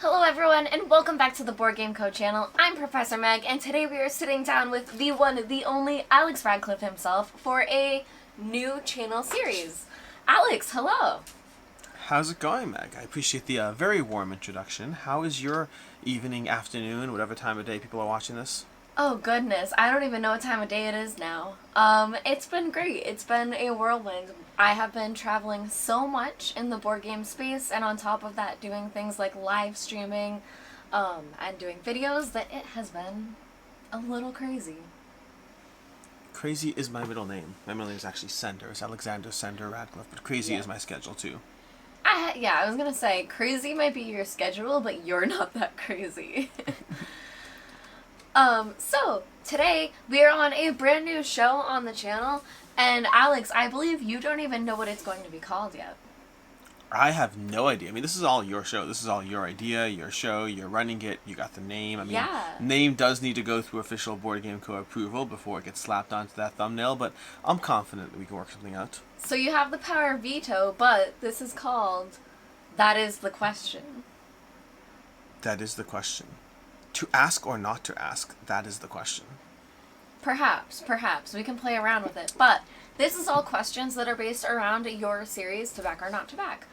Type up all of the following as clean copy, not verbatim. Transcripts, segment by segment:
Hello everyone, and welcome back to the Board Game Co channel. I'm Professor Meg, and today we are sitting down with the one, the only Alex Radcliffe himself for a new channel series. Alex, hello! How's it going, Meg? I appreciate the very warm introduction. How is your evening, afternoon, whatever time of day people are watching this? Oh goodness, I don't even know what time of day it is now. It's been great. It's been a whirlwind. I have been traveling so much in the board game space, and on top of that doing things like live streaming, and doing videos, that it has been a little crazy. Crazy is my middle name. My middle name is actually Sender. It's Alexander Sender Radcliffe, but Crazy is my schedule too. I was gonna say, crazy might be your schedule, but you're not that crazy. So, today, we are on a brand new show on the channel, and Alex, I believe you don't even know what it's going to be called yet. I have no idea. I mean, this is all your show. This is all your idea, your show, you're running it, you got the name. I mean, name does need to go through official Board Game Co approval before it gets slapped onto that thumbnail, but I'm confident that we can work something out. So you have the power of veto, but this is called That Is the Question. That is the question. To ask or not to ask, that is the question. Perhaps. We can play around with it. But this is all questions that are based around your series, To Back or Not to Back.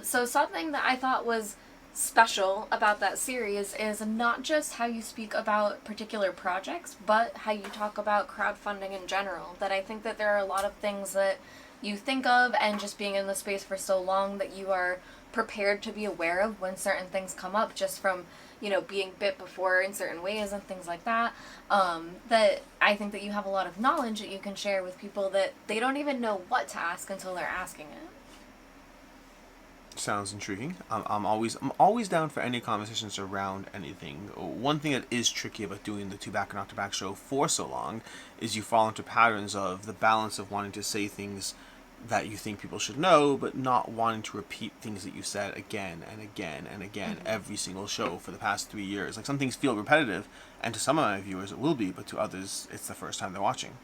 So something that I thought was special about that series is not just how you speak about particular projects, but how you talk about crowdfunding in general. That I think that there are a lot of things that you think of, and just being in the space for so long, that you are prepared to be aware of when certain things come up, just from, you know, being bit before in certain ways and things like that. That I think that you have a lot of knowledge that you can share with people that they don't even know what to ask until they're asking it. Sounds intriguing. I'm always down for any conversations around anything. One thing that is tricky about doing the To Back or Not to Back show for so long is you fall into patterns of the balance of wanting to say things that you think people should know, but not wanting to repeat things that you said again and again and again every single show for the past 3 years. Like, some things feel repetitive, and to some of my viewers it will be, but to others it's the first time they're watching.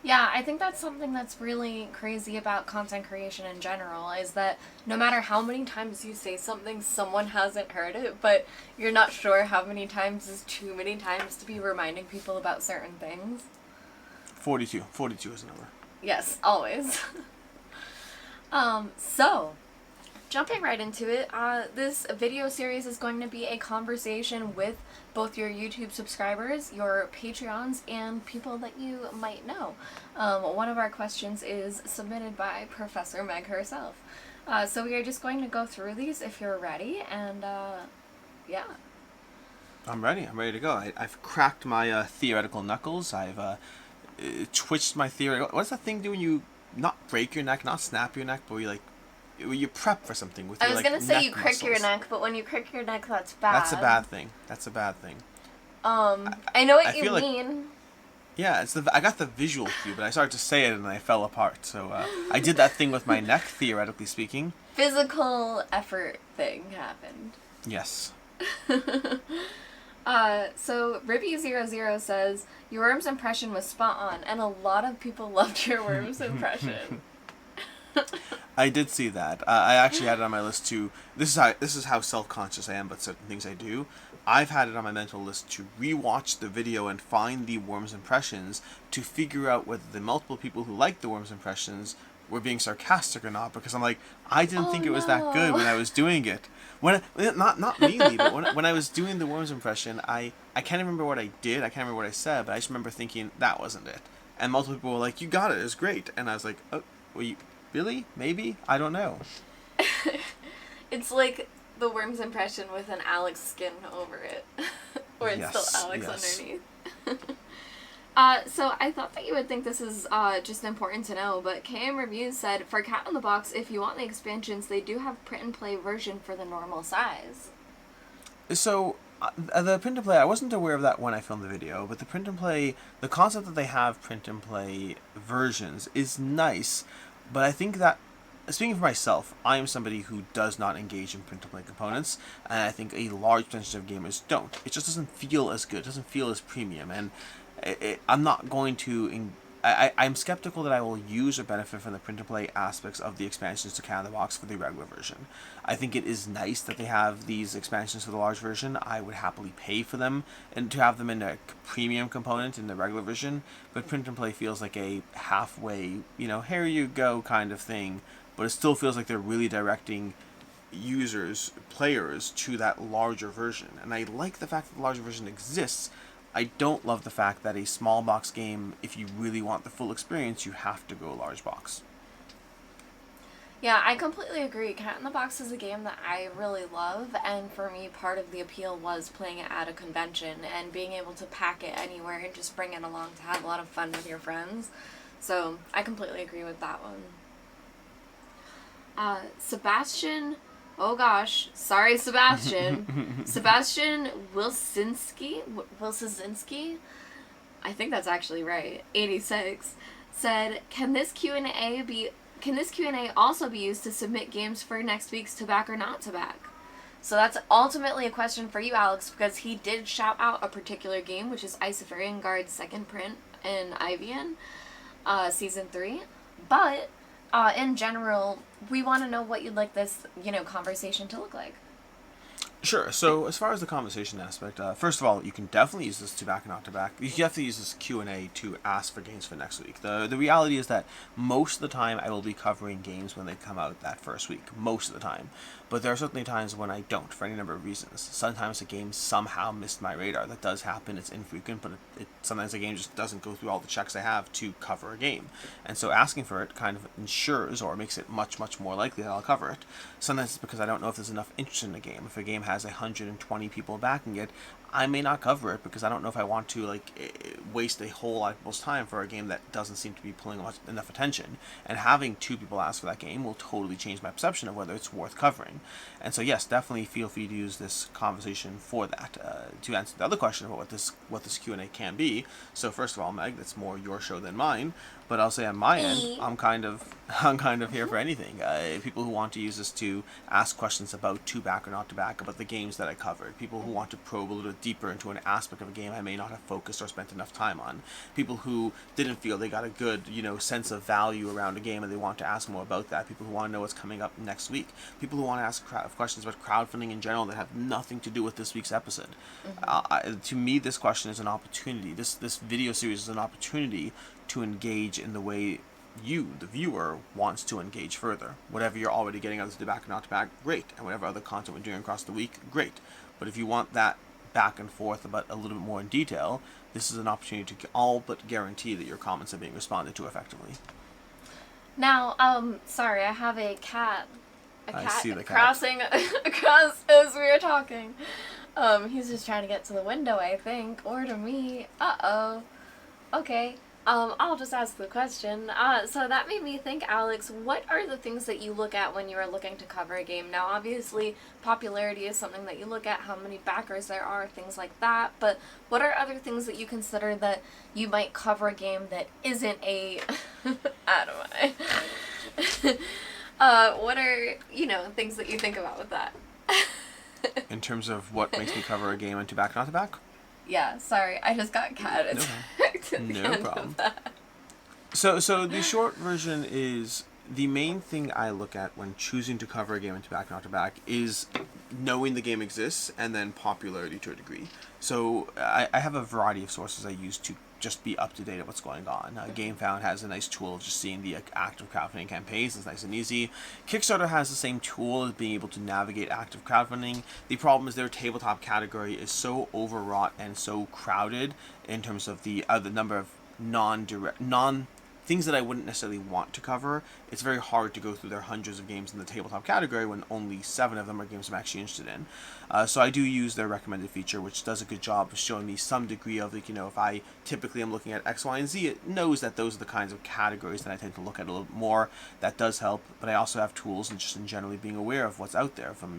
Yeah, I think that's something that's really crazy about content creation in general, is that no matter how many times you say something, someone hasn't heard it, but you're not sure how many times is too many times to be reminding people about certain things. 42 is the number. Yes, always. So, jumping right into it, this video series is going to be a conversation with both your YouTube subscribers, your Patreons, and people that you might know. One of our questions is submitted by Professor Meg herself. So we are just going to go through these if you're ready, and yeah. I'm ready to go. I've cracked my theoretical knuckles. I've twitched my theoretical... What does that thing do when you not break your neck, not snap your neck, but you prep for something with your, I was gonna say you crick muscles. your neck, but when you crick your neck, that's bad. That's a bad thing. I know what you mean. Yeah, I got the visual cue, but I started to say it and I fell apart. So I did that thing with my neck, theoretically speaking. Physical effort thing happened. Yes. So Ribby00 says, your Worms impression was spot on, and a lot of people loved your Worms impression. I did see that. I actually had it on my list to... This is how self-conscious I am about certain things I do. I've had it on my mental list to rewatch the video and find the Worms impressions to figure out whether the multiple people who liked the Worms impressions were being sarcastic or not, because I'm like, I didn't think it was that good when I was doing it. Not really, but when I was doing the Worms impression, I can't remember what I did, I can't remember what I said, but I just remember thinking, that wasn't it. And multiple people were like, you got it, it was great. And I was like, oh, well, really? Maybe? I don't know. It's like the Worms impression with an Alex skin over it. Or it's still Alex underneath. So I thought that you would think this is just important to know, but KM Reviews said, for Cat in the Box, if you want the expansions, they do have print-and-play version for the normal size. So, the print-and-play, I wasn't aware of that when I filmed the video, but the print-and-play, the concept that they have print-and-play versions is nice, but I think that, speaking for myself, I am somebody who does not engage in print-and-play components, and I think a large percentage of gamers don't. It just doesn't feel as good, it doesn't feel as premium, and I'm not going to I'm skeptical that I will use or benefit from the print and play aspects of the expansions to Cat in the Box for the regular version. I think it is nice that they have these expansions for the large version. I would happily pay for them and to have them in a premium component in the regular version, but print and play feels like a halfway, here you go kind of thing, but it still feels like they're really directing players to that larger version. And I like the fact that the larger version exists. I don't love the fact that a small box game, if you really want the full experience, you have to go large box. Yeah, I completely agree. Cat in the Box is a game that I really love, and for me, part of the appeal was playing it at a convention and being able to pack it anywhere and just bring it along to have a lot of fun with your friends. So, I completely agree with that one. Sebastian, oh gosh, sorry Sebastian. Sebastian Wilsinski, I think that's actually right, 86, said, Can this Q&A also be used to submit games for next week's To Back or Not To Back? So that's ultimately a question for you, Alex, because he did shout out a particular game, which is Isofarian Guard's second print in Ivian, Season 3. But, in general, we want to know what you'd like this, conversation to look like. Sure. So as far as the conversation aspect, first of all, you can definitely use this to back and not to back. You have to use this Q&A to ask for games for next week. The reality is that most of the time I will be covering games when they come out that first week. Most of the time. But there are certainly times when I don't, for any number of reasons. Sometimes a game somehow missed my radar. That does happen. It's infrequent, but sometimes a game just doesn't go through all the checks I have to cover a game. And so asking for it kind of ensures or makes it much, much more likely that I'll cover it. Sometimes it's because I don't know if there's enough interest in the game. If a game has 120 people backing it, I may not cover it because I don't know if I want to waste a whole lot of people's time for a game that doesn't seem to be pulling enough attention. And having 2 people ask for that game will totally change my perception of whether it's worth covering. And so yes, definitely feel free to use this conversation for that. To answer the other question about what this Q&A can be. So first of all, Meg, that's more your show than mine. But I'll say on my end, I'm kind of here for anything. People who want to use this to ask questions about To Back or Not To Back, about the games that I covered. People who want to probe a little deeper into an aspect of a game I may not have focused or spent enough time on. People who didn't feel they got a good, sense of value around a game and they want to ask more about that. People who want to know what's coming up next week. People who want to ask questions about crowdfunding in general that have nothing to do with this week's episode. To me, this question is an opportunity. This video series is an opportunity to engage in the way you, the viewer, wants to engage further. Whatever you're already getting out of the back and not to back, great. And whatever other content we're doing across the week, great. But if you want that back and forth about a little bit more in detail, this is an opportunity to all but guarantee that your comments are being responded to effectively. Now, sorry, I have a cat I see the cat crossing across as we are talking. He's just trying to get to the window, I think, or to me. Uh-oh. Okay. I'll just ask the question. So that made me think, Alex, what are the things that you look at when you are looking to cover a game? Now, obviously, popularity is something that you look at, how many backers there are, things like that, but what are other things that you consider that you might cover a game that isn't a... what are, things that you think about with that? In terms of what makes me cover a game and To Back, Not To Back? Yeah, sorry, I just got cat attacked. No problem. So the short version is the main thing I look at when choosing to cover a game in To Back, Not To Back is knowing the game exists and then popularity to a degree. So I have a variety of sources I use to just be up to date on what's going on. GameFound has a nice tool of just seeing the active crowdfunding campaigns. It's nice and easy. Kickstarter has the same tool as being able to navigate active crowdfunding. The problem is their tabletop category is so overwrought and so crowded in terms of the number of things that I wouldn't necessarily want to cover. It's very hard to go through their hundreds of games in the tabletop category when only 7 of them are games I'm actually interested in. So I do use their recommended feature, which does a good job of showing me some degree of, if I typically am looking at X, Y, and Z, it knows that those are the kinds of categories that I tend to look at a little bit more. That does help, but I also have tools and just in generally being aware of what's out there. From,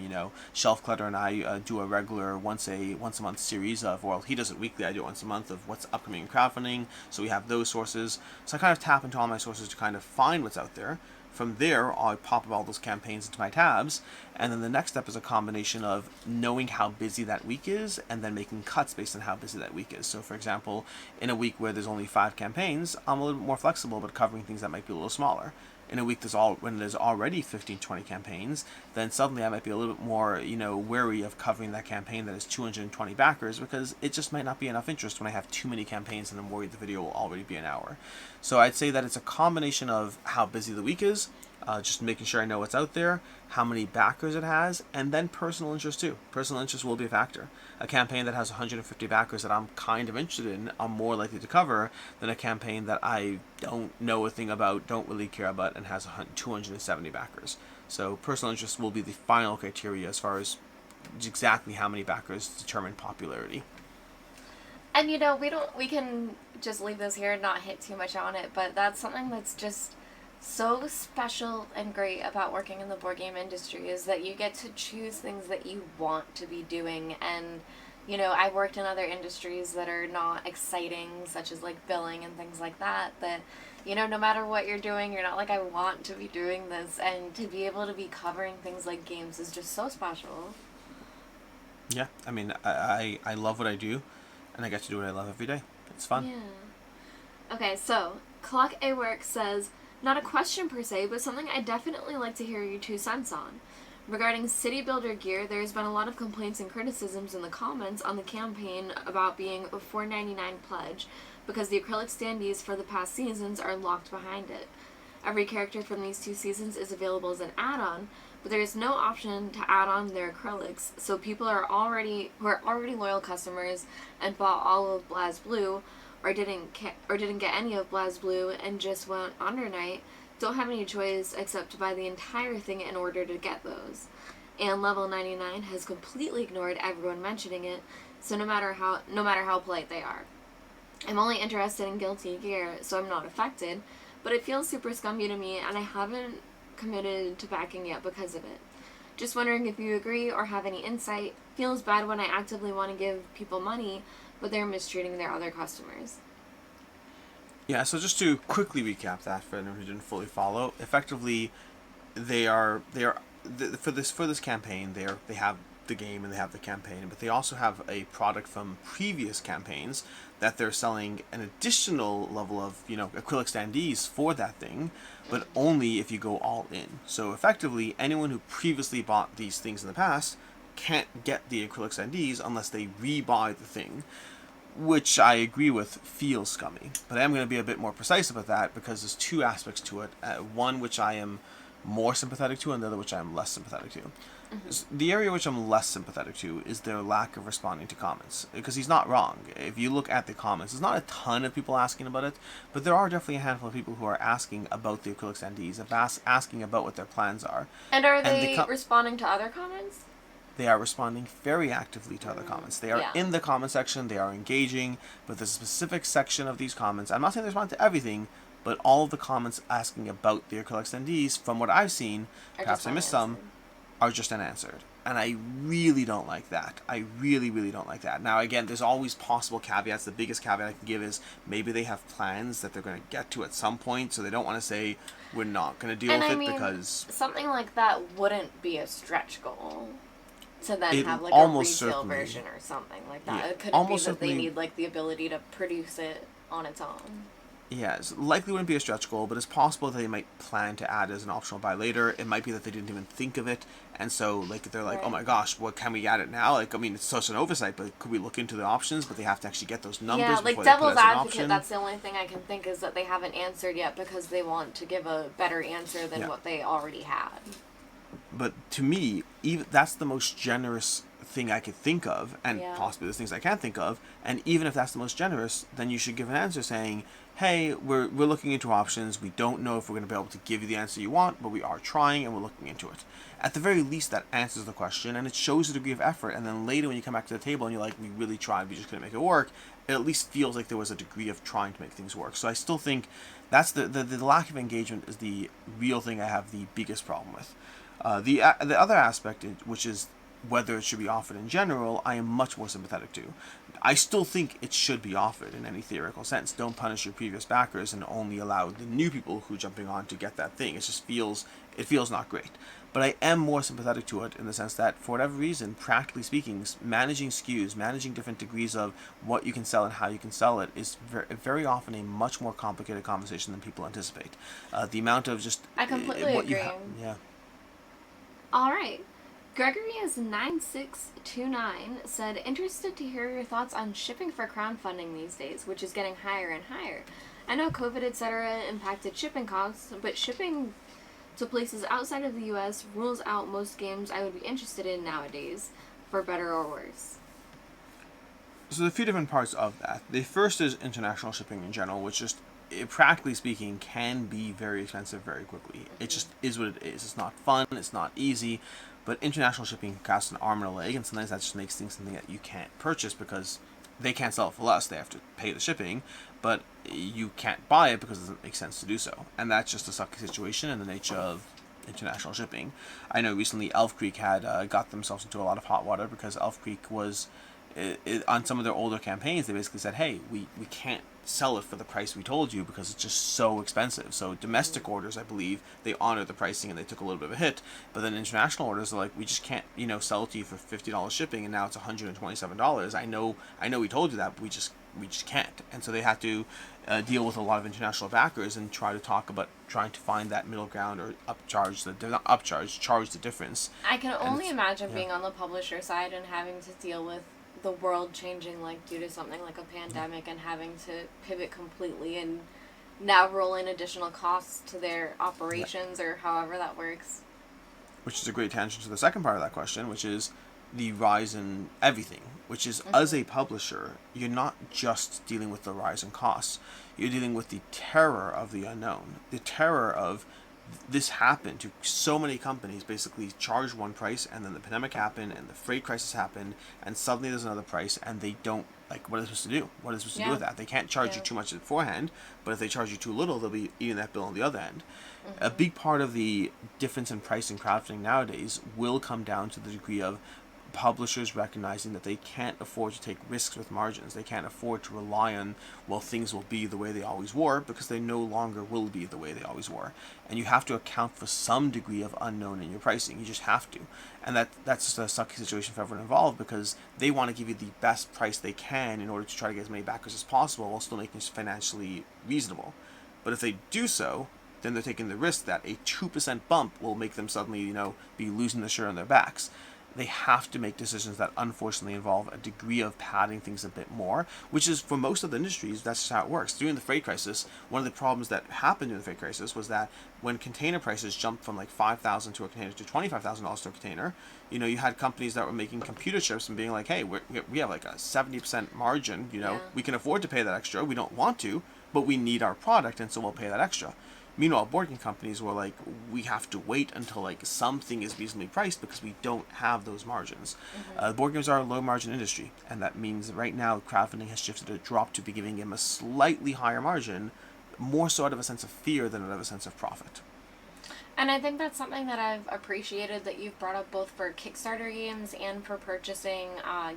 Shelf Clutter and I do a regular once a month series of, well, he does it weekly, I do it once a month, of what's upcoming in crowdfunding, so we have those sources. So I kind of tap into all my sources to kind of find what's out there. From there, I pop up all those campaigns into my tabs, and then the next step is a combination of knowing how busy that week is and then making cuts based on how busy that week is. So, for example, in a week where there's only 5 campaigns, I'm a little bit more flexible about covering things that might be a little smaller. In a week when there's already 15, 20 campaigns, then suddenly I might be a little bit more, wary of covering that campaign that is 220 backers, because it just might not be enough interest when I have too many campaigns and I'm worried the video will already be an hour. So I'd say that it's a combination of how busy the week is, just making sure I know what's out there, how many backers it has, and then personal interest too. Personal interest will be a factor. A campaign that has 150 backers that I'm kind of interested in, I'm more likely to cover than a campaign that I don't know a thing about, don't really care about, and has 270 backers. So personal interest will be the final criteria as far as exactly how many backers determine popularity. And we can just leave this here and not hit too much on it, but that's something that's just so special and great about working in the board game industry, is that you get to choose things that you want to be doing. And I worked in other industries that are not exciting, such as like billing and things like that, no matter what you're doing, you're not like, I want to be doing this. And to be able to be covering things like games is just so special. Yeah, I mean, I love what I do, and I get to do what I love every day. It's fun. Yeah. Okay, so Clock A Work says, not a question per se, but something I definitely like to hear your 2 cents on. Regarding city builder gear, there's been a lot of complaints and criticisms in the comments on the campaign about being a $4.99 pledge, because the acrylic standees for the past seasons are locked behind it. Every character from these 2 seasons is available as an add-on, but there is no option to add on their acrylics, so people who are already loyal customers and bought all of BlazBlue, or didn't get any of BlazBlue and just went Under Night, don't have any choice except to buy the entire thing in order to get those. And Level 99 has completely ignored everyone mentioning it, so no matter how polite they are. I'm only interested in guilty gear, so I'm not affected, but it feels super scummy to me, and I haven't committed to backing yet because of it. Just wondering if you agree or have any insight. Feels bad when I actively want to give people money, but they're mistreating their other customers. Yeah, so just to quickly recap that for anyone who didn't fully follow, effectively, they are for this campaign, they have the game and they have the campaign, but they also have a product from previous campaigns that they're selling an additional level of acrylic standees for that thing, but only if you go all in. So effectively, anyone who previously bought these things in the past can't get the acrylic standees unless they rebuy the thing, which I agree with feels scummy. But I am going to be a bit more precise about that, because there's 2 aspects to it. One which I am more sympathetic to, and the other which I am less sympathetic to. Mm-hmm. The area which I'm less sympathetic to is their lack of responding to comments, because he's not wrong. If you look at the comments, there's not a ton of people asking about it, but there are definitely a handful of people who are asking about the acrylic standees, asking about what their plans are. And are they responding to other comments? They are responding very actively to other comments. They are in the comment section, they are engaging, but there's a specific section of these comments. I'm not saying they respond to everything, but all of the comments asking about the acrylic standees, from what I've seen, perhaps I missed some, are just unanswered. And I really don't like that. I really, really don't like that. Now, again, there's always possible caveats. The biggest caveat I can give is maybe they have plans that they're going to get to at some point, so they don't want to say, we're not going to deal with it, because something like that wouldn't be a stretch goal. To then have like a retail version or something like that. Yeah, it could be that they need like the ability to produce it on its own. Yeah, it likely wouldn't be a stretch goal, but it's possible that they might plan to add as an optional buy later. It might be that they didn't even think of it, and so like they're like, oh my gosh, what can we add it now? Like, I mean, it's such an oversight, but could we look into the options? But they have to actually get those numbers. Yeah, like devil's advocate, that's the only thing I can think is that they haven't answered yet because they want to give a better answer than what they already had. But to me, even that's the most generous thing I could think of, and possibly there's things I can't think of, and even if that's the most generous, then you should give an answer saying, hey, we're looking into options, we don't know if we're going to be able to give you the answer you want, but we are trying and we're looking into it. At the very least, that answers the question, and it shows a degree of effort, and then later when you come back to the table and you're like, we really tried, we just couldn't make it work, it at least feels like there was a degree of trying to make things work. So I still think that's the lack of engagement is the real thing I have the biggest problem with. The other aspect, which is whether it should be offered in general, I am much more sympathetic to. I still think it should be offered in any theoretical sense. Don't punish your previous backers and only allow the new people who are jumping on to get that thing. It feels not great. But I am more sympathetic to it in the sense that, for whatever reason, practically speaking, managing SKUs, managing different degrees of what you can sell and how you can sell it is very often a much more complicated conversation than people anticipate. The amount of just... I completely agree. Yeah. All right. Gregory is 9629 said, interested to hear your thoughts on shipping for crowdfunding these days, which is getting higher and higher. I know COVID, etc. impacted shipping costs, but shipping to places outside of the US rules out most games I would be interested in nowadays, for better or worse. So there are a few different parts of that. The first is international shipping in general, which just, practically speaking, can be very expensive very quickly. Mm-hmm. It just is what it is. It's not fun, it's not easy, but international shipping can cost an arm and a leg, and sometimes that just makes things something that you can't purchase because they can't sell it for less. They have to pay the shipping, but you can't buy it because it doesn't make sense to do so. And that's just a sucky situation in the nature of international shipping. I know recently Elf Creek had got themselves into a lot of hot water because Elf Creek was, on some of their older campaigns, they basically said, hey, we can't sell it for the price we told you because it's just so expensive. So domestic orders, I believe, they honored the pricing and they took a little bit of a hit. But then international orders are like, we just can't, sell it to you for $50 shipping, and now it's $127. I know we told you that, but we just can't. And so they had to deal with a lot of international backers and try to talk about trying to find that middle ground or charge the difference. I can only imagine being on the publisher side and having to deal with the world changing, like, due to something like a pandemic, and having to pivot completely and now roll in additional costs to their operations or however that works. Which is a great tangent to the second part of that question, which is the rise in everything, which is, as a publisher, you're not just dealing with the rise in costs. You're dealing with the terror of the unknown, the terror of this happened to so many companies, basically charged one price, and then the pandemic happened and the freight crisis happened, and suddenly there's another price, and they don't, like, what are they supposed to do? What are they supposed to do with that? They can't charge you too much beforehand, but if they charge you too little, they'll be eating that bill on the other end. Mm-hmm. A big part of the difference in price in crowdfunding nowadays will come down to the degree of publishers recognizing that they can't afford to take risks with margins. They can't afford to rely on, well, things will be the way they always were, because they no longer will be the way they always were. And you have to account for some degree of unknown in your pricing. You just have to. And that's just a sucky situation for everyone involved, because they want to give you the best price they can in order to try to get as many backers as possible while still making it financially reasonable. But if they do so, then they're taking the risk that a 2% bump will make them suddenly, be losing the shirt on their backs. They have to make decisions that unfortunately involve a degree of padding things a bit more, which is, for most of the industries, that's just how it works. During the freight crisis, one of the problems that happened during the freight crisis was that when container prices jumped from like $5,000 to a container to $25,000 to a container, you had companies that were making computer chips and being like, hey, we have like a 70% margin, we can afford to pay that extra. We don't want to, but we need our product, and so we'll pay that extra. Meanwhile, board game companies were like, we have to wait until like something is reasonably priced because we don't have those margins. Mm-hmm. Board games are a low margin industry, and that means that right now crowdfunding has shifted a drop to be giving them a slightly higher margin, more so out of a sense of fear than out of a sense of profit. And I think that's something that I've appreciated that you've brought up both for Kickstarter games and for purchasing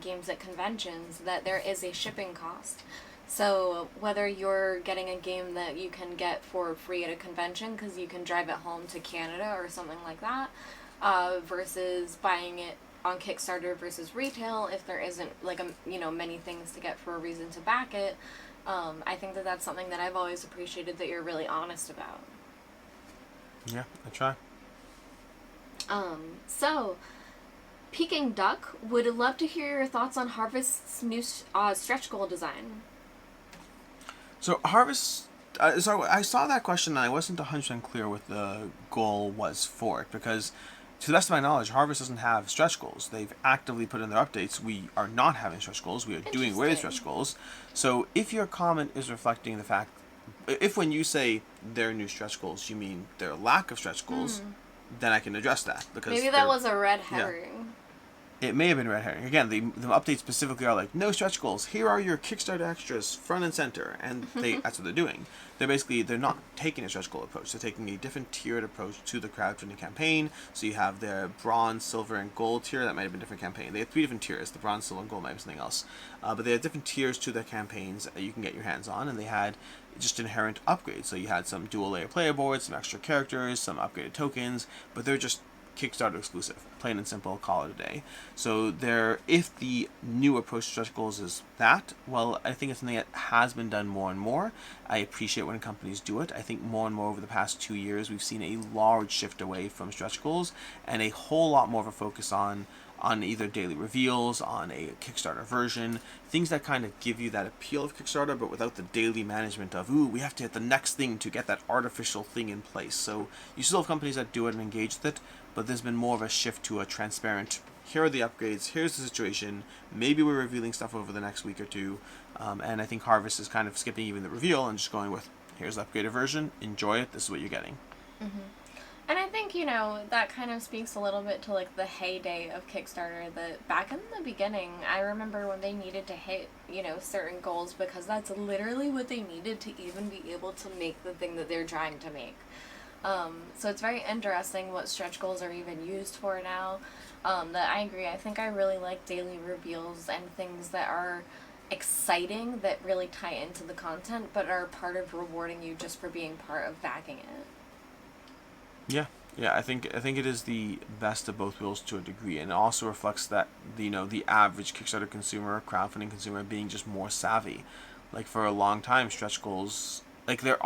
games at conventions, that there is a shipping cost. So whether you're getting a game that you can get for free at a convention because you can drive it home to Canada or something like that, versus buying it on Kickstarter versus retail, if there isn't like many things to get for a reason to back it, I think that that's something that I've always appreciated that you're really honest about. Yeah, I try. So Peking Duck would love to hear your thoughts on Harvest's new stretch goal design. So Harvest, so I saw that question and I wasn't 100% clear what the goal was for it, because to the best of my knowledge, Harvest doesn't have stretch goals. They've actively put in their updates, we are not having stretch goals, we are doing away with stretch goals. So if your comment is reflecting the fact, if when you say their new stretch goals, you mean their lack of stretch goals, then I can address that. Because maybe that was a red herring. It may have been red herring. Again, the updates specifically are like, no stretch goals. Here are your Kickstarter extras, front and center, and that's what they're doing. They're not taking a stretch goal approach. They're taking a different tiered approach to the crowdfunding campaign. So you have their bronze, silver, and gold tier. That might have been a different campaign. They have 3 different tiers. The bronze, silver, and gold might be something else. But they have different tiers to their campaigns that you can get your hands on, and they had just inherent upgrades. So you had some dual layer player boards, some extra characters, some upgraded tokens, but they're just Kickstarter exclusive, plain and simple, call it a day. So if the new approach to stretch goals is that, well, I think it's something that has been done more and more. I appreciate when companies do it. I think more and more over the past 2 years, we've seen a large shift away from stretch goals and a whole lot more of a focus on either daily reveals, on a Kickstarter version, things that kind of give you that appeal of Kickstarter, but without the daily management of, we have to hit the next thing to get that artificial thing in place. So you still have companies that do it and engage with it, but there's been more of a shift to a transparent, here are the upgrades, here's the situation, maybe we're revealing stuff over the next week or two, and I think Harvest is kind of skipping even the reveal and just going with, here's the upgraded version, enjoy it, this is what you're getting. Mm-hmm. And I think, that kind of speaks a little bit to, like, the heyday of Kickstarter, that back in the beginning, I remember when they needed to hit, certain goals, because that's literally what they needed to even be able to make the thing that they're trying to make. So it's very interesting what stretch goals are even used for now. That I agree. I think I really like daily reveals and things that are exciting, that really tie into the content, but are part of rewarding you just for being part of backing it. Yeah, I think it is the best of both worlds to a degree, and it also reflects that the average Kickstarter consumer, crowdfunding consumer, being just more savvy. Like, for a long time, stretch goals, like, the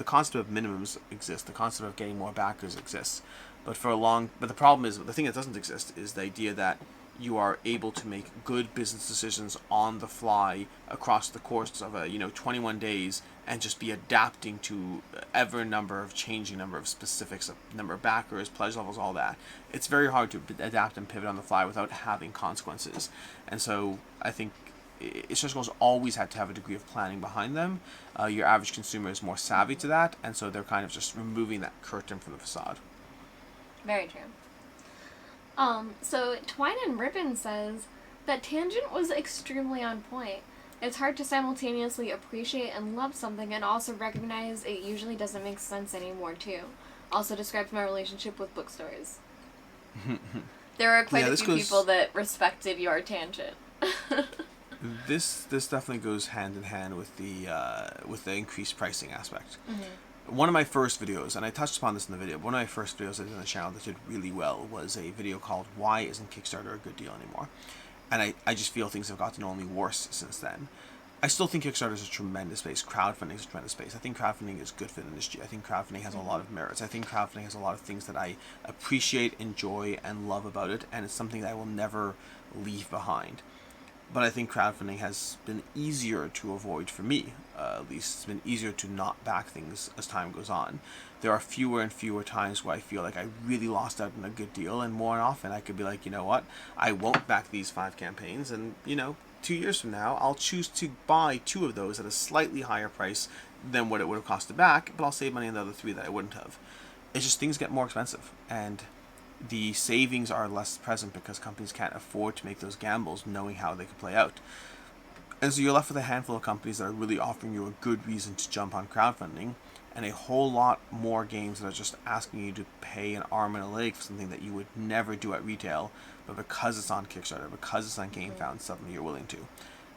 concept of minimums exists, the concept of getting more backers exists, but the problem is, the thing that doesn't exist is the idea that you are able to make good business decisions on the fly across the course of 21 days and just be adapting to changing number of specifics, number of backers, pledge levels, all that. It's very hard to adapt and pivot on the fly without having consequences. And so I think stretch goals always had to have a degree of planning behind them. Your average consumer is more savvy to that, and so they're kind of just removing that curtain from the facade. Very true. So Twine and Ribbon says that Tangent was extremely on point. It's hard to simultaneously appreciate and love something and also recognize it usually doesn't make sense anymore too. Also describes my relationship with bookstores. There are quite a few people that respected your Tangent. This definitely goes hand in hand with the increased pricing aspect. Mm-hmm. One of my first videos, and I touched upon this in the video, but one of my first videos I did on the channel that did really well was a video called Why Isn't Kickstarter a Good Deal Anymore? And I just feel things have gotten only worse since then. I still think Kickstarter is a tremendous space. Crowdfunding is a tremendous space. I think crowdfunding is good for the industry. I think crowdfunding has a lot of merits. I think crowdfunding has a lot of things that I appreciate, enjoy, and love about it, and it's something that I will never leave behind. But I think crowdfunding has been easier to avoid for me. At least it's been easier to not back things as time goes on. There are fewer and fewer times where I feel like I really lost out on a good deal, and more often I could be like, you know what, I won't back these 5 campaigns, and 2 years from now I'll choose to buy 2 of those at a slightly higher price than what it would have cost to back, but I'll save money on the other 3 that I wouldn't have. It's just things get more expensive, and the savings are less present because companies can't afford to make those gambles knowing how they could play out. And so you're left with a handful of companies that are really offering you a good reason to jump on crowdfunding, and a whole lot more games that are just asking you to pay an arm and a leg for something that you would never do at retail, but because it's on Kickstarter, because it's on GameFound, suddenly you're willing to.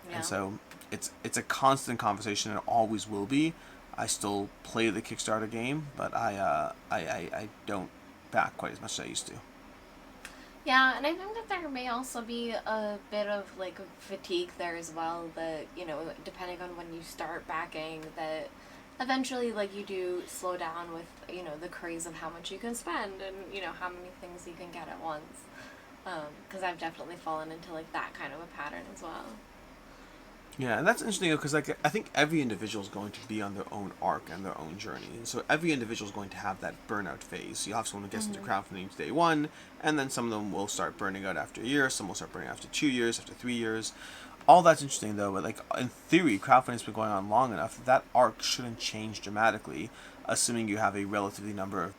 Yeah. And so it's a constant conversation, and it always will be. I still play the Kickstarter game, but I don't back quite as much as I used to. Yeah, and I think that there may also be a bit of like fatigue there as well, that depending on when you start backing, that eventually like you do slow down with the craze of how much you can spend and how many things you can get at once, because I've definitely fallen into like that kind of a pattern as well. Yeah, and that's interesting because like I think every individual is going to be on their own arc and their own journey, and so every individual is going to have that burnout phase. You'll have someone who gets into crowdfunding day 1, and then some of them will start burning out after a year. Some will start burning out after 2 years, after 3 years. All that's interesting though, but like in theory, crowdfunding's been going on long enough that arc shouldn't change dramatically, assuming you have a relatively number of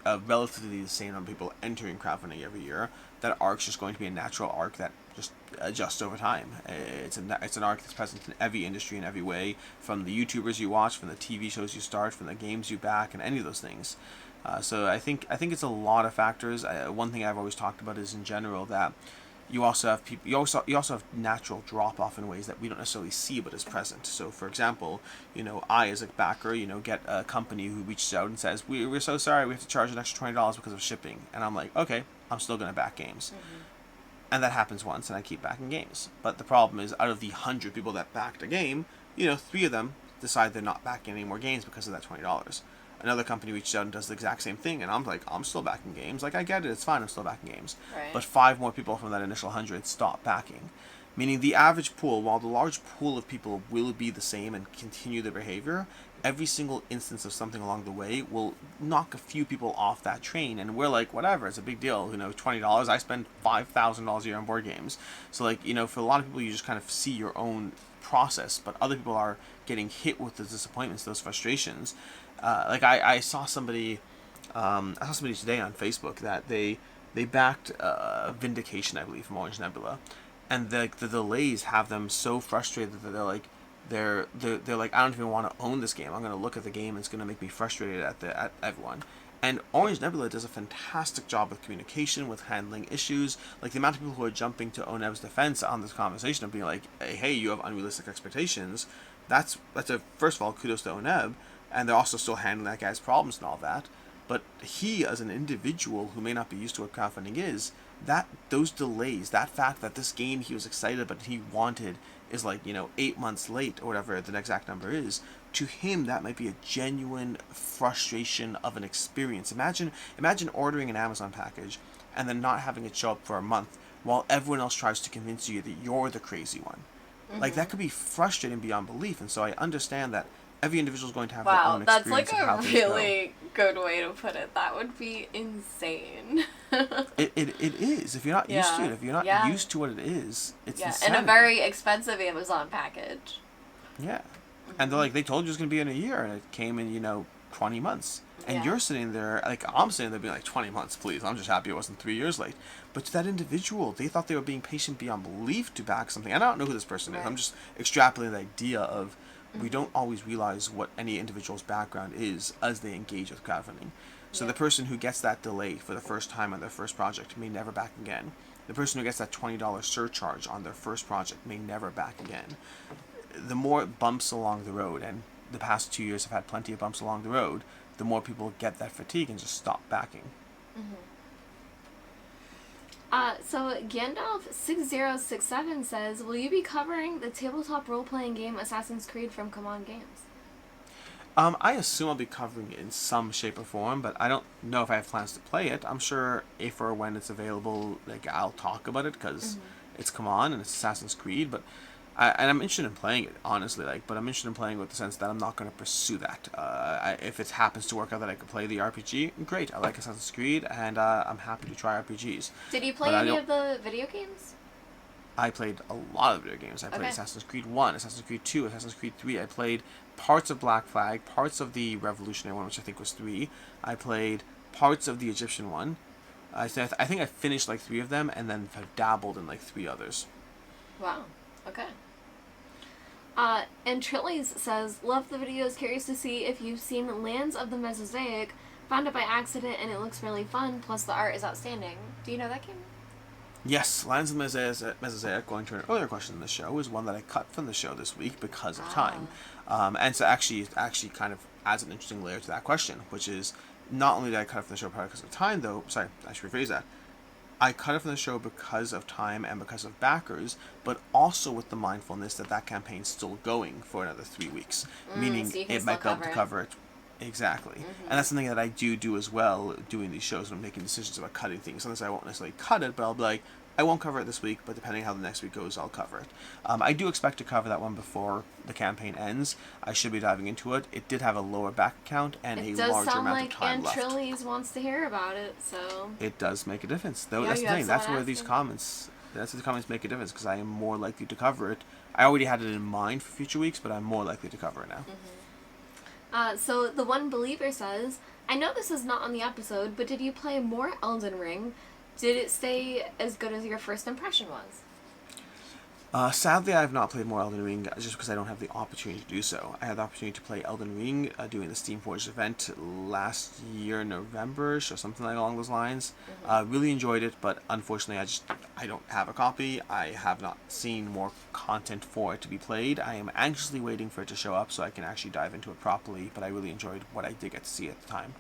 relatively the same number of people entering crowdfunding every year, that arc's just going to be a natural arc that just adjusts over time. It's an arc that's present in every industry in every way, from the YouTubers you watch, from the TV shows you start, from the games you back, and any of those things. So I think it's a lot of factors. One thing I've always talked about is in general that you also have people. You also have natural drop off in ways that we don't necessarily see, but is present. So, for example, I as a backer, get a company who reaches out and says, "We're so sorry, we have to charge an extra $20 because of shipping," and I'm like, "Okay, I'm still gonna back games." And that happens once, and I keep backing games. But the problem is, out of the 100 people that backed a game, 3 of them decide they're not backing any more games because of that $20. Another company reaches out and does the exact same thing, and I'm like, I'm still backing games. Like, I get it, it's fine, I'm still backing games. Right. But 5 more people from that initial 100 stop backing. Meaning the average pool, while the large pool of people will be the same and continue their behavior, every single instance of something along the way will knock a few people off that train, and we're like, whatever, it's a big deal. $20, I spend $5,000 a year on board games. So, like, for a lot of people, you just kind of see your own process, but other people are getting hit with the disappointments, those frustrations. I saw somebody today on Facebook that they backed Vindication, I believe, from Orange Nebula, and the delays have them so frustrated that they're like, I don't even want to own this game. I'm going to look at the game and it's going to make me frustrated at everyone. And Orange Nebula does a fantastic job with communication, with handling issues. Like, the amount of people who are jumping to Oneb's defense on this conversation of being like, hey, you have unrealistic expectations. That's first of all, kudos to Oneb. And they're also still handling that guy's problems and all that. But he, as an individual who may not be used to what crowdfunding is, those delays, that fact that this game he was excited about, he wanted, is 8 months late, or whatever the exact number is, to him that might be a genuine frustration of an experience. Imagine ordering an Amazon package and then not having it show up for a month while everyone else tries to convince you that you're the crazy one. Like, that could be frustrating beyond belief. And so I understand that every individual is going to have their own experience. Wow, that's like a really good way to put it. That would be insane. It is. If you're not used to it, if you're not used to what it is, it's insanity. And a very expensive Amazon package. Yeah. And they're like, they told you it was going to be in a year, and it came in, 20 months. And you're sitting there, like, I'm sitting there being like, 20 months, please. I'm just happy it wasn't 3 years late. But to that individual, they thought they were being patient beyond belief to back something. And I don't know who this person is. I'm just extrapolating the idea of we don't always realize what any individual's background is as they engage with crowdfunding. So the person who gets that delay for the first time on their first project may never back again. The person who gets that $20 surcharge on their first project may never back again. The more bumps along the road, and the past 2 years have had plenty of bumps along the road, the more people get that fatigue and just stop backing. So Gandalf6067 says, will you be covering the tabletop role-playing game Assassin's Creed from CMON Games? I assume I'll be covering it in some shape or form, but I don't know if I have plans to play it. I'm sure if or when it's available, I'll talk about it, because it's CMON and it's Assassin's Creed, but I'm interested in playing it, honestly, but I'm interested in playing it with the sense that I'm not going to pursue that. If it happens to work out that I can play the RPG, great. I like Assassin's Creed, and I'm happy to try RPGs. Did you play any of the video games? I played a lot of video games. I played Assassin's Creed 1, Assassin's Creed 2, Assassin's Creed 3. I played parts of Black Flag, parts of the Revolutionary one, which I think was 3. I played parts of the Egyptian one. I think I finished 3 of them, and then have dabbled in 3 others. Wow. Okay. And Trillies says, love the videos, curious to see if you've seen Lands of the Mesozoic. Found it by accident and it looks really fun, plus the art is outstanding. Do you know that game? Yes, Lands of the Mesozoic, going to an earlier question in the show, is one that I cut from the show this week because of time. And so actually kind of adds an interesting layer to that question, which is, not only did I cut it from the show probably because of time, though, sorry, I should rephrase that. I cut it from the show because of time and because of backers, but also with the mindfulness that campaign's still going for another 3 weeks, meaning so it might be able to cover it. Exactly. And that's something that I do as well, doing these shows when I'm making decisions about cutting things. Sometimes I won't necessarily cut it, but I'll be like, I won't cover it this week, but depending how the next week goes, I'll cover it. I do expect to cover that one before the campaign ends. I should be diving into it. It did have a lower back count and a larger amount of time left. It does sound like Ann Trillies wants to hear about it, so... It does make a difference. Though that's the thing. That's where these comments make a difference, because I am more likely to cover it. I already had it in mind for future weeks, but I'm more likely to cover it now. So the One Believer says, I know this is not on the episode, but did you play more Elden Ring? Did it stay as good as your first impression was? Sadly, I have not played more Elden Ring just because I don't have the opportunity to do so. I had the opportunity to play Elden Ring doing the Steamforged event last year, November-ish, or something like along those lines. Really enjoyed it, but unfortunately, I don't have a copy. I have not seen more content for it to be played. I am anxiously waiting for it to show up so I can actually dive into it properly, but I really enjoyed what I did get to see at the time.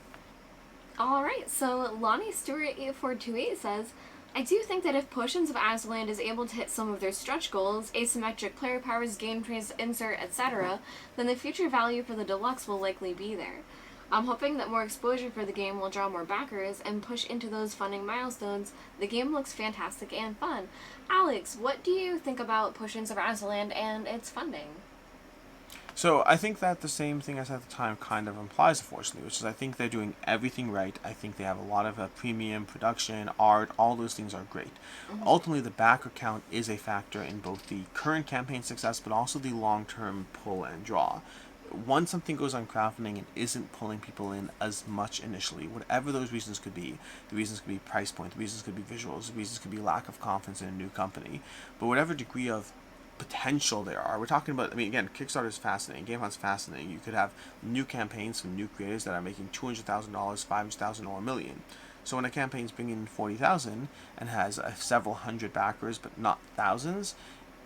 Alright, so Lonnie Stewart 8428 says, I do think that if Potions of Aslan is able to hit some of their stretch goals, asymmetric player powers, game trees, insert, etc., then the future value for the deluxe will likely be there. I'm hoping that more exposure for the game will draw more backers and push into those funding milestones. The game looks fantastic and fun. Alex, what do you think about Potions of Aslan and its funding? So I think that the same thing I said at the time kind of implies, unfortunately, which is I think they're doing everything right. I think they have a lot of premium production, art, all those things are great. Ultimately, the backer count is a factor in both the current campaign success, but also the long-term pull and draw. Once something goes on crowdfunding and isn't pulling people in as much initially, whatever those reasons could be, the reasons could be price point, the reasons could be visuals, the reasons could be lack of confidence in a new company, but whatever degree of potential there are. We're talking about, I mean, again, Kickstarter is fascinating. GameHunt's fascinating. You could have new campaigns from new creators that are making $200,000, $500,000, or $1 million. So when a campaign's bringing in 40,000 and has several hundred backers, but not thousands,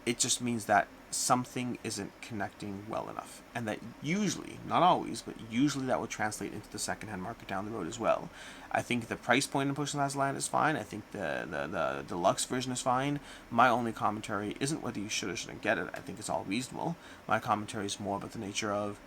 it just means that something isn't connecting well enough. And that usually, not always, but usually that will translate into the secondhand market down the road as well. I think the price point in Potion Last Land is fine. I think the deluxe version is fine. My only commentary isn't whether you should or shouldn't get it. I think it's all reasonable. My commentary is more about the nature of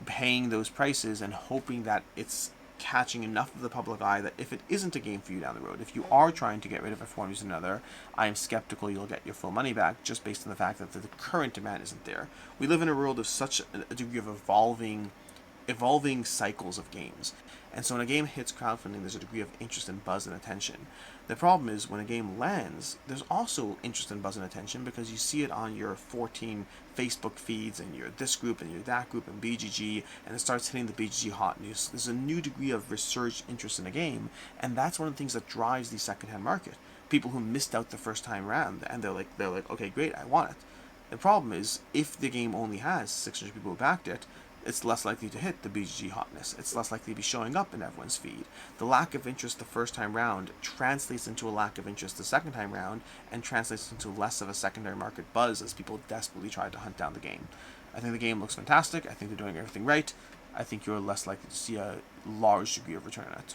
paying those prices and hoping that it's catching enough of the public eye that if it isn't a game for you down the road, if you are trying to get rid of it for one reason or another, I am skeptical you'll get your full money back just based on the fact that the current demand isn't there. We live in a world of such a degree of evolving cycles of games. And so when a game hits crowdfunding, there's a degree of interest and buzz and attention. The problem is when a game lands, there's also interest and buzz and attention because you see it on your 14 Facebook feeds and your this group and your that group and BGG, and it starts hitting the BGG hot news. There's a new degree of resurged interest in a game, and that's one of the things that drives the secondhand market. People who missed out the first time round, and they're like, okay, great, I want it. The problem is, if the game only has 600 people who backed it, it's less likely to hit the BGG hotness. It's less likely to be showing up in everyone's feed. The lack of interest the first time round translates into a lack of interest the second time round, and translates into less of a secondary market buzz as people desperately try to hunt down the game. I think the game looks fantastic. I think they're doing everything right. I think you're less likely to see a large degree of return on it.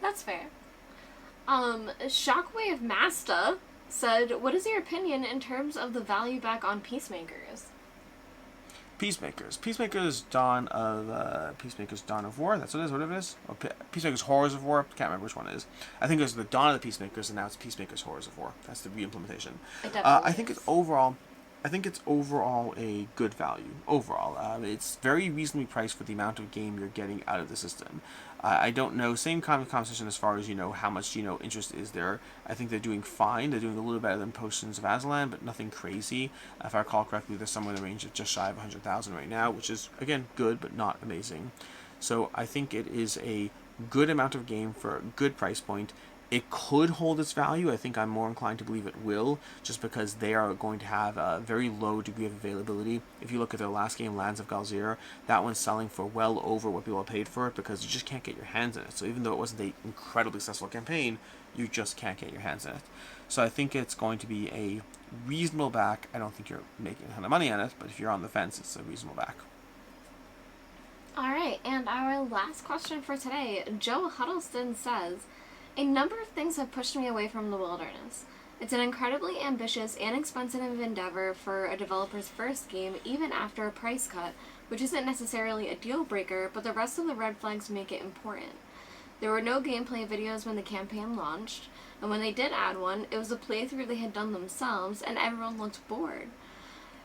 That's fair. Shockwave Masta said, what is your opinion in terms of the value back on Peacemakers? Peacemakers Dawn of War. That's what it is. Whatever it is. Or Peacemakers Horrors of War. Can't remember which one it is. I think it was the Dawn of the Peacemakers, and now it's Peacemakers Horrors of War. That's the re-implementation. I think it's overall a good value. Overall, it's very reasonably priced for the amount of game you're getting out of the system. I don't know. Same kind of conversation as far as how much interest is there. I think they're doing fine. They're doing a little better than Potions of Aslan, but nothing crazy. If I recall correctly, they're somewhere in the range of just shy of 100,000 right now, which is again good but not amazing. So I think it is a good amount of game for a good price point. It could hold its value. I think I'm more inclined to believe it will, just because they are going to have a very low degree of availability. If you look at their last game, Lands of Galzir, that one's selling for well over what people have paid for it because you just can't get your hands in it. So even though it wasn't an incredibly successful campaign, you just can't get your hands in it. So I think it's going to be a reasonable back. I don't think you're making a ton of money on it, but if you're on the fence, it's a reasonable back. Alright, and our last question for today, Joe Huddleston says, a number of things have pushed me away from the wilderness. It's an incredibly ambitious and expensive endeavor for a developer's first game, even after a price cut, which isn't necessarily a deal breaker, but the rest of the red flags make it important. There were no gameplay videos when the campaign launched, and when they did add one, it was a playthrough they had done themselves, and everyone looked bored.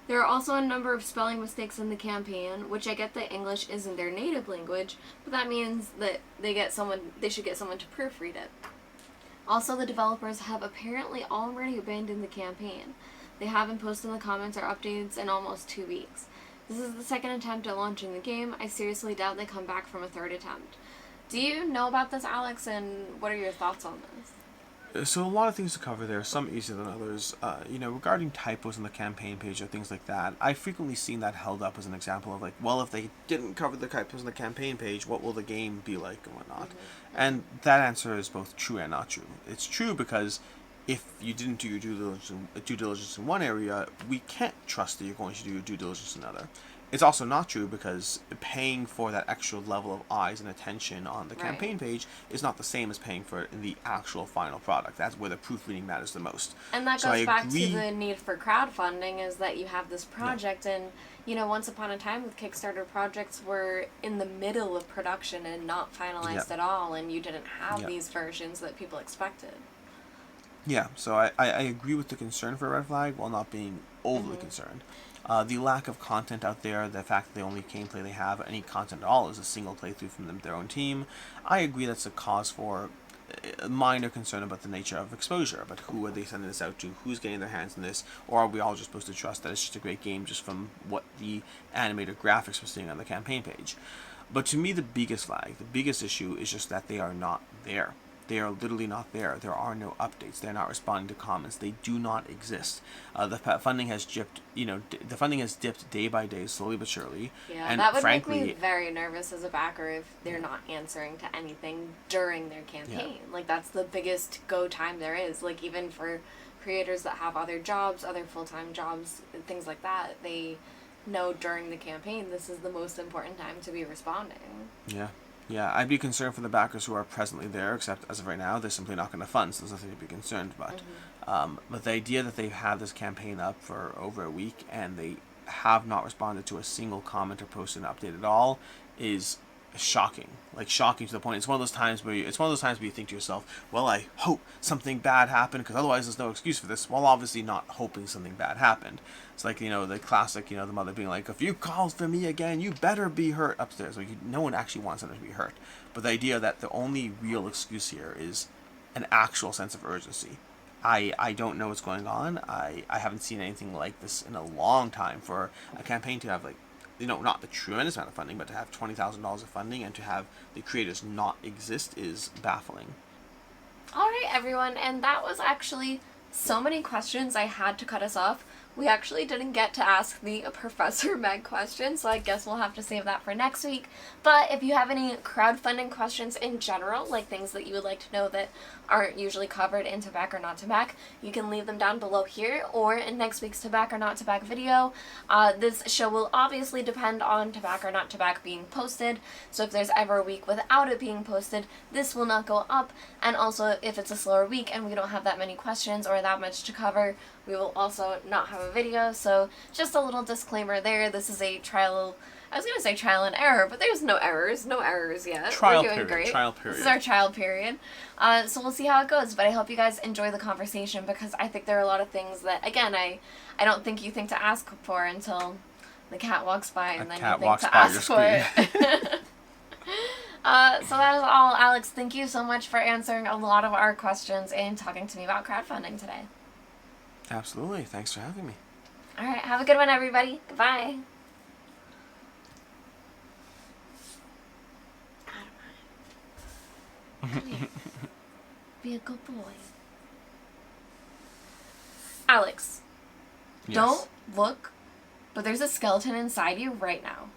There are also a number of spelling mistakes in the campaign, which I get that English isn't their native language, but that means that they should get someone to proofread it. Also, the developers have apparently already abandoned the campaign. They haven't posted in the comments or updates in almost 2 weeks. This is the second attempt at launching the game. I seriously doubt they come back from a third attempt. Do you know about this, Alex, and what are your thoughts on this? So a lot of things to cover there, some easier than others. Regarding typos on the campaign page or things like that, I've frequently seen that held up as an example of like, well, if they didn't cover the typos on the campaign page, what will the game be like and whatnot? Mm-hmm. And that answer is both true and not true. It's true because if you didn't do your due diligence in one area, we can't trust that you're going to do your due diligence in another. It's also not true because paying for that extra level of eyes and attention on the campaign page is not the same as paying for it in the actual final product. That's where the proofreading matters the most. And that goes back to the need for crowdfunding, is that you have this project and, once upon a time with Kickstarter, projects were in the middle of production and not finalized at all, and you didn't have these versions that people expected. Yeah, so I agree with the concern for Red Flag while not being overly concerned. The lack of content out there, the fact that the only gameplay they have, any content at all, is a single playthrough from their own team, I agree that's a cause for minor concern about the nature of exposure, but who are they sending this out to, who's getting their hands on this, or are we all just supposed to trust that it's just a great game just from what the animated graphics we're seeing on the campaign page. But to me, the biggest flag, the biggest issue is just that they are not there. They are literally not there. There are no updates. They're not responding to comments. They do not exist. The funding has dipped. The funding has dipped day by day, slowly but surely. Yeah, and that would frankly, make me very nervous as a backer if they're not answering to anything during their campaign. Yeah. Like, that's the biggest go time there is. Like, even for creators that have other jobs, other full-time jobs, things like that, they know during the campaign this is the most important time to be responding. Yeah. Yeah, I'd be concerned for the backers who are presently there, except as of right now, they're simply not going to fund, so there's nothing to be concerned about. But the idea that they've had this campaign up for over a week and they have not responded to a single comment or posted an update at all is shocking. Like, shocking to the point. It's one of those times where you think to yourself, well, I hope something bad happened, because otherwise there's no excuse for this. Well, obviously not hoping something bad happened. It's like, the classic, the mother being like, if you call for me again, you better be hurt upstairs. Like, no one actually wants them to be hurt. But the idea that the only real excuse here is an actual sense of urgency. I don't know what's going on. I haven't seen anything like this in a long time for a campaign to have, like, not the tremendous amount of funding, but to have $20,000 of funding and to have the creators not exist is baffling. All right, everyone, and that was actually so many questions I had to cut us off. We actually didn't get to ask the Professor Meg question, so I guess we'll have to save that for next week. But if you have any crowdfunding questions in general, like things that you would like to know that aren't usually covered in To Back or Not To Back, you can leave them down below here or in next week's To Back or Not To Back video. This show will obviously depend on To Back or Not To Back being posted, so if there's ever a week without it being posted, this will not go up. And also, if it's a slower week and we don't have that many questions or that much to cover, we will also not have a video. So just a little disclaimer there. This is a trial. I was going to say trial and error, but there's no errors yet. Trial We're doing period. great. Trial period. This is our trial period. So we'll see how it goes. But I hope you guys enjoy the conversation, because I think there are a lot of things that, again, I don't think you think to ask for until the cat walks by and then you think to ask for it. So that is all. Alex, thank you so much for answering a lot of our questions and talking to me about crowdfunding today. Absolutely. Thanks for having me. All right. Have a good one, everybody. Goodbye. Be a good boy. Alex, Yes. don't look, but there's a skeleton inside you right now.